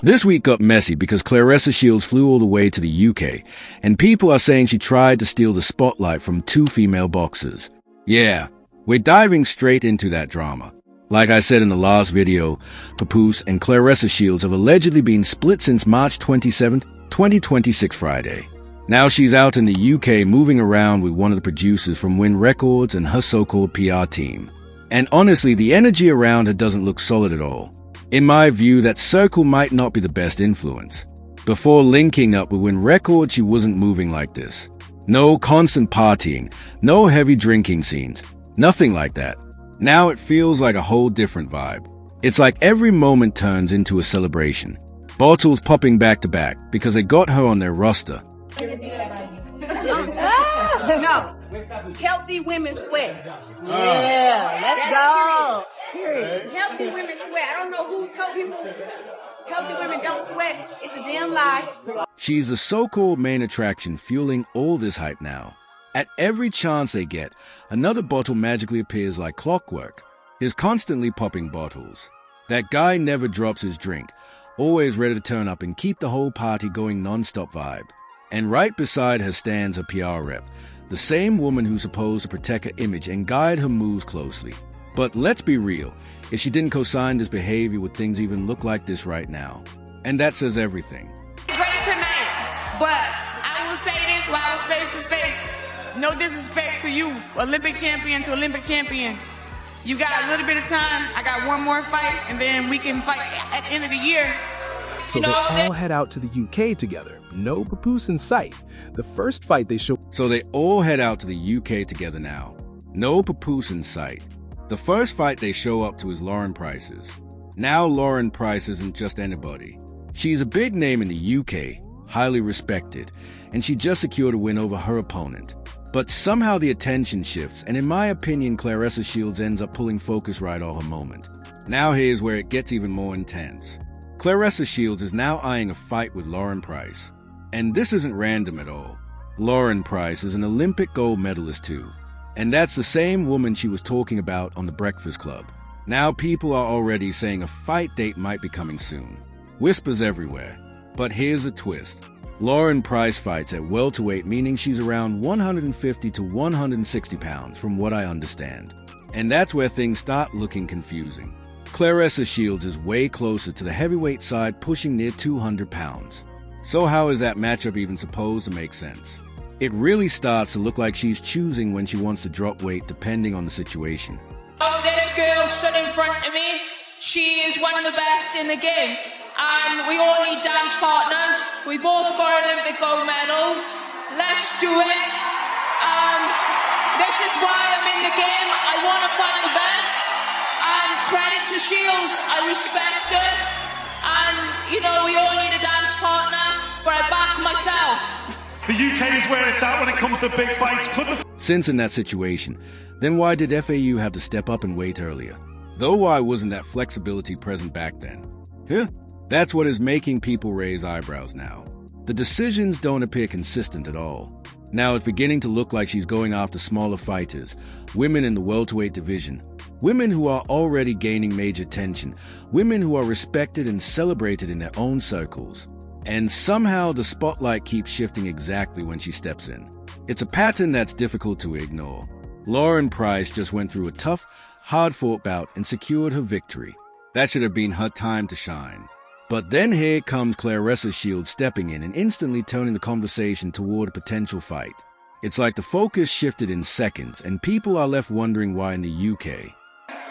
This week got messy because Claressa Shields flew all the way to the UK, and people are saying she tried to steal the spotlight from two female boxers. Yeah, we're diving straight into that drama. Like I said in the last video, Papoose and Claressa Shields have allegedly been split since March 27th, 2026 Friday. Now she's out in the UK moving around with one of the producers from Win Records and her so-called PR team. And honestly, the energy around her doesn't look solid at all. In my view, that circle might not be the best influence. Before linking up with Win Records, she wasn't moving like this. No constant partying, no heavy drinking scenes, nothing like that. Now it feels like a whole different vibe. It's like every moment turns into a celebration. Bottles popping back to back because they got her on their roster. No, healthy women sweat. Yeah, let's go. Healthy women sweat. I don't know who told people healthy women don't sweat. It's a damn lie. She's the so-called main attraction fueling all this hype now. At every chance they get, another bottle magically appears like clockwork. He's constantly popping bottles. That guy never drops his drink, always ready to turn up and keep the whole party going non-stop vibe. And right beside her stands her PR rep, the same woman who's supposed to protect her image and guide her moves closely. But let's be real, if she didn't co-sign this behavior, would things even look like this right now? And that says everything. Great tonight, but I will say this while we're face to face. No disrespect to you, Olympic champion to Olympic champion. You got a little bit of time. I got one more fight, and then we can fight at the end of the year. So they all head out to the UK together. No Papoose in sight. The first fight they show. So they all head out to the UK together now. No Papoose in sight. The first fight they show up to is Lauren Price's. Now Lauren Price isn't just anybody. She's a big name in the UK, highly respected, and she just secured a win over her opponent. But somehow the attention shifts, and in my opinion, Claressa Shields ends up pulling focus right off her moment. Now here's where it gets even more intense. Claressa Shields is now eyeing a fight with Lauren Price. And this isn't random at all. Lauren Price is an Olympic gold medalist too. And that's the same woman she was talking about on The Breakfast Club. Now people are already saying a fight date might be coming soon. Whispers everywhere. But here's a twist. Lauren Price fights at welterweight, meaning she's around 150 to 160 pounds from what I understand. And that's where things start looking confusing. Claressa Shields is way closer to the heavyweight side, pushing near 200 pounds. So how is that matchup even supposed to make sense? It really starts to look like she's choosing when she wants to drop weight depending on the situation. Oh, this girl stood in front of me. She is one of the best in the game. And we all need dance partners. We both got Olympic gold medals. Let's do it. This is why I'm in the game. I want to fight the best. And credit to Shields. I respect her. And, we all need a dance partner. But I back myself. The UK is where it's at when it comes to big fights. Since in that situation, then why did FAU have to step up and wait earlier? Though why wasn't that flexibility present back then? That's what is making people raise eyebrows now. The decisions don't appear consistent at all. Now it's beginning to look like she's going after smaller fighters, women in the welterweight division, women who are already gaining major attention, women who are respected and celebrated in their own circles. And somehow the spotlight keeps shifting exactly when she steps in. It's a pattern that's difficult to ignore. Lauren Price just went through a tough, hard-fought bout and secured her victory. That should have been her time to shine. But then here comes Claressa Shields stepping in and instantly turning the conversation toward a potential fight. It's like the focus shifted in seconds, and people are left wondering why in the UK.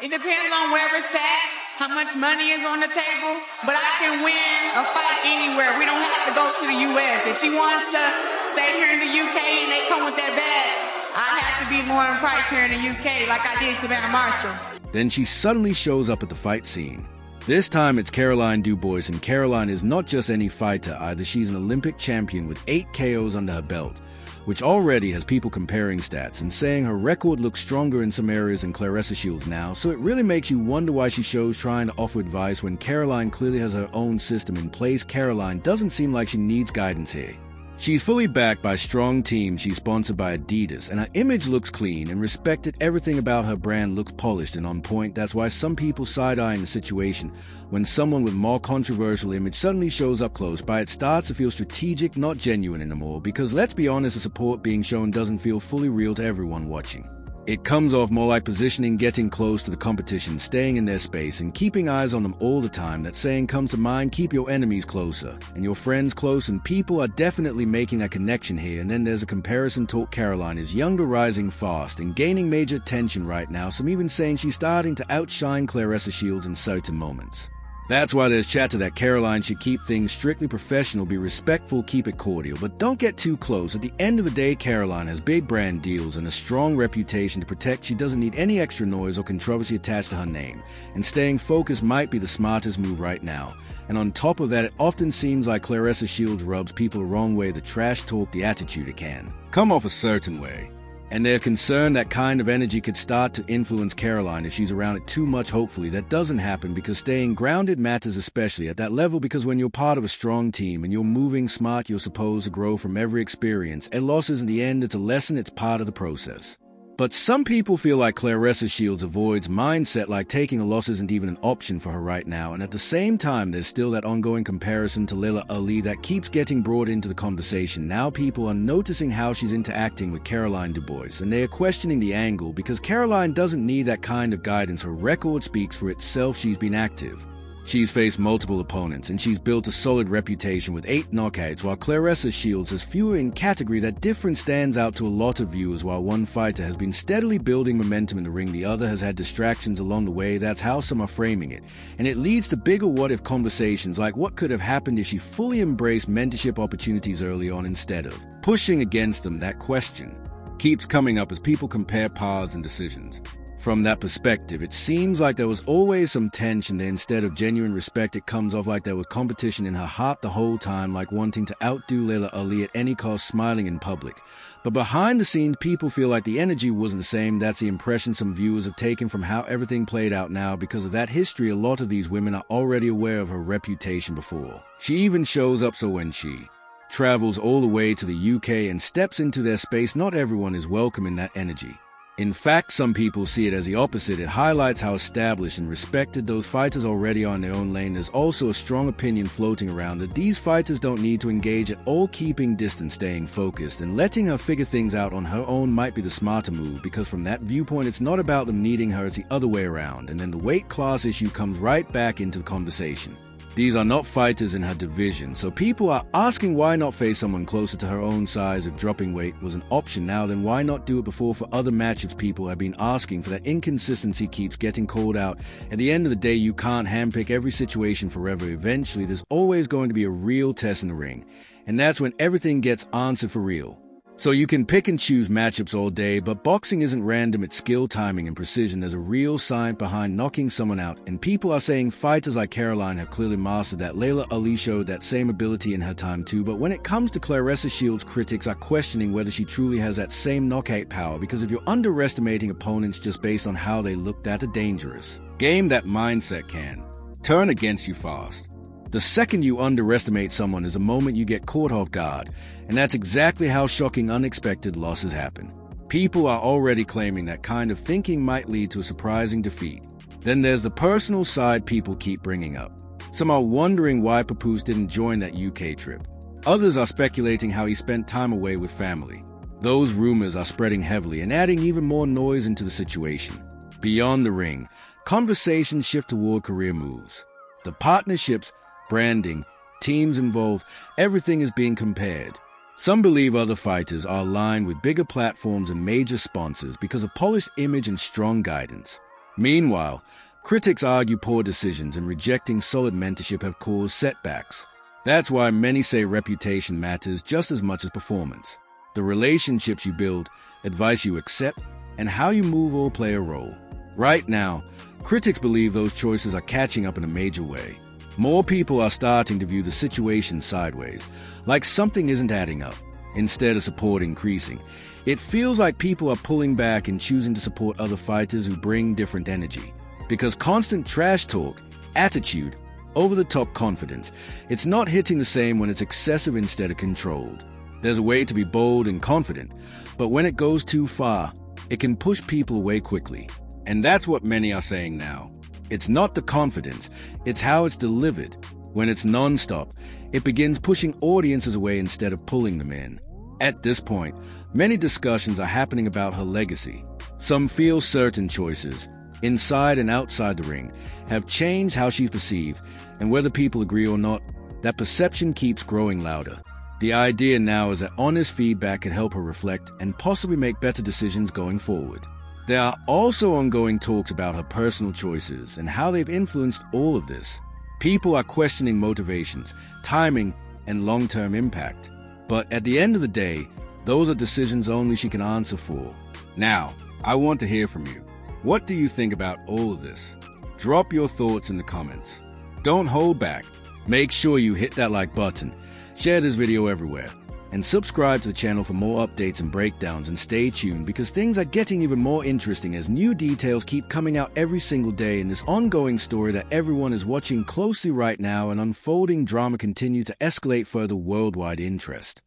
It depends on where it's at, how much money is on the table, but I can win a fight anywhere. We don't have to go to the U.S. If she wants to stay here in the UK and they come with that bag, I have to be Lauren Price here in the UK like I did Savannah Marshall. Then she suddenly shows up at the fight scene. This time it's Caroline Dubois, and Caroline is not just any fighter either. She's an Olympic champion with 8 KOs under her belt, which already has people comparing stats and saying her record looks stronger in some areas than Claressa Shields now, so it really makes you wonder why she shows trying to offer advice when Caroline clearly has her own system in place. Caroline doesn't seem like she needs guidance here. She's fully backed by a strong team. She's sponsored by Adidas, and her image looks clean and respected. Everything about her brand looks polished and on point. That's why some people side-eyeing the situation when someone with more controversial image suddenly shows up close by. It starts to feel strategic, not genuine anymore, because let's be honest, the support being shown doesn't feel fully real to everyone watching. It comes off more like positioning, getting close to the competition, staying in their space, and keeping eyes on them all the time. That saying comes to mind, keep your enemies closer and your friends close, and people are definitely making that connection here. And then there's a comparison talk. Caroline is younger, rising fast, and gaining major attention right now. Some even saying she's starting to outshine Claressa Shields in certain moments. That's why there's chatter that Caroline should keep things strictly professional, be respectful, keep it cordial, but don't get too close. At the end of the day, Caroline has big brand deals and a strong reputation to protect. She doesn't need any extra noise or controversy attached to her name, and staying focused might be the smartest move right now. And on top of that, it often seems like Claressa Shields rubs people the wrong way. The trash talk, the attitude, it can come off a certain way. And they're concerned that kind of energy could start to influence Caroline if she's around it too much. Hopefully that doesn't happen, because staying grounded matters, especially at that level, because when you're part of a strong team and you're moving smart, you're supposed to grow from every experience. A loss isn't the end, it's a lesson, it's part of the process. But some people feel like Claressa Shields avoids mindset, like taking a loss isn't even an option for her right now. And at the same time, there's still that ongoing comparison to Laila Ali that keeps getting brought into the conversation. Now people are noticing how she's interacting with Caroline Dubois, and they are questioning the angle, because Caroline doesn't need that kind of guidance. Her record speaks for itself. She's been active. She's faced multiple opponents, and she's built a solid reputation with 8 knockouts, while Claressa Shields has fewer. In category, that difference stands out to a lot of viewers. While one fighter has been steadily building momentum in the ring, the other has had distractions along the way. That's how some are framing it, and it leads to bigger what-if conversations, like what could have happened if she fully embraced mentorship opportunities early on instead of pushing against them. That question keeps coming up as people compare paths and decisions. From that perspective, it seems like there was always some tension there. Instead of genuine respect, it comes off like there was competition in her heart the whole time, like wanting to outdo Laila Ali at any cost, smiling in public. But behind the scenes, people feel like the energy wasn't the same. That's the impression some viewers have taken from how everything played out now. Because of that history, a lot of these women are already aware of her reputation before she even shows up. So when she travels all the way to the UK and steps into their space, not everyone is welcome in that energy. In fact, some people see it as the opposite. It highlights how established and respected those fighters already are in their own lane. There's also a strong opinion floating around that these fighters don't need to engage at all. Keeping distance, staying focused, and letting her figure things out on her own might be the smarter move, because from that viewpoint, it's not about them needing her, it's the other way around. And then the weight class issue comes right back into the conversation. These are not fighters in her division, so people are asking why not face someone closer to her own size. If dropping weight was an option now, then why not do it before for other matchups? People have been asking for that. Inconsistency keeps getting called out. At the end of the day, you can't handpick every situation forever. Eventually, there's always going to be a real test in the ring, and that's when everything gets answered for real. So you can pick and choose matchups all day, but boxing isn't random, it's skill, timing, and precision. There's a real science behind knocking someone out, and people are saying fighters like Caroline have clearly mastered that. Laila Ali showed that same ability in her time too, but when it comes to Claressa Shields, critics are questioning whether she truly has that same knockout power, because if you're underestimating opponents just based on how they look, that's a dangerous game. That mindset can turn against you fast. The second you underestimate someone is a moment you get caught off guard, and that's exactly how shocking, unexpected losses happen. People are already claiming that kind of thinking might lead to a surprising defeat. Then there's the personal side people keep bringing up. Some are wondering why Papoose didn't join that UK trip. Others are speculating how he spent time away with family. Those rumors are spreading heavily and adding even more noise into the situation. Beyond the ring, conversations shift toward career moves. The partnerships, branding, teams involved, everything is being compared. Some believe other fighters are aligned with bigger platforms and major sponsors because of polished image and strong guidance. Meanwhile, critics argue poor decisions and rejecting solid mentorship have caused setbacks. That's why many say reputation matters just as much as performance. The relationships you build, advice you accept, and how you move all play a role. Right now, critics believe those choices are catching up in a major way. More people are starting to view the situation sideways, like something isn't adding up. Instead of support increasing, it feels like people are pulling back and choosing to support other fighters who bring different energy. Because constant trash talk, attitude, over-the-top confidence, it's not hitting the same when it's excessive instead of controlled. There's a way to be bold and confident, but when it goes too far, it can push people away quickly. And that's what many are saying now. It's not the confidence, it's how it's delivered. When it's non-stop, it begins pushing audiences away instead of pulling them in. At this point, many discussions are happening about her legacy. Some feel certain choices, inside and outside the ring, have changed how she's perceived, and whether people agree or not, that perception keeps growing louder. The idea now is that honest feedback can help her reflect and possibly make better decisions going forward. There are also ongoing talks about her personal choices and how they've influenced all of this. People are questioning motivations, timing, and long-term impact. But at the end of the day, those are decisions only she can answer for. Now, I want to hear from you. What do you think about all of this? Drop your thoughts in the comments. Don't hold back. Make sure you hit that like button, share this video everywhere, and subscribe to the channel for more updates and breakdowns, and stay tuned because things are getting even more interesting as new details keep coming out every single day in this ongoing story that everyone is watching closely right now, and unfolding drama continues to escalate further worldwide interest.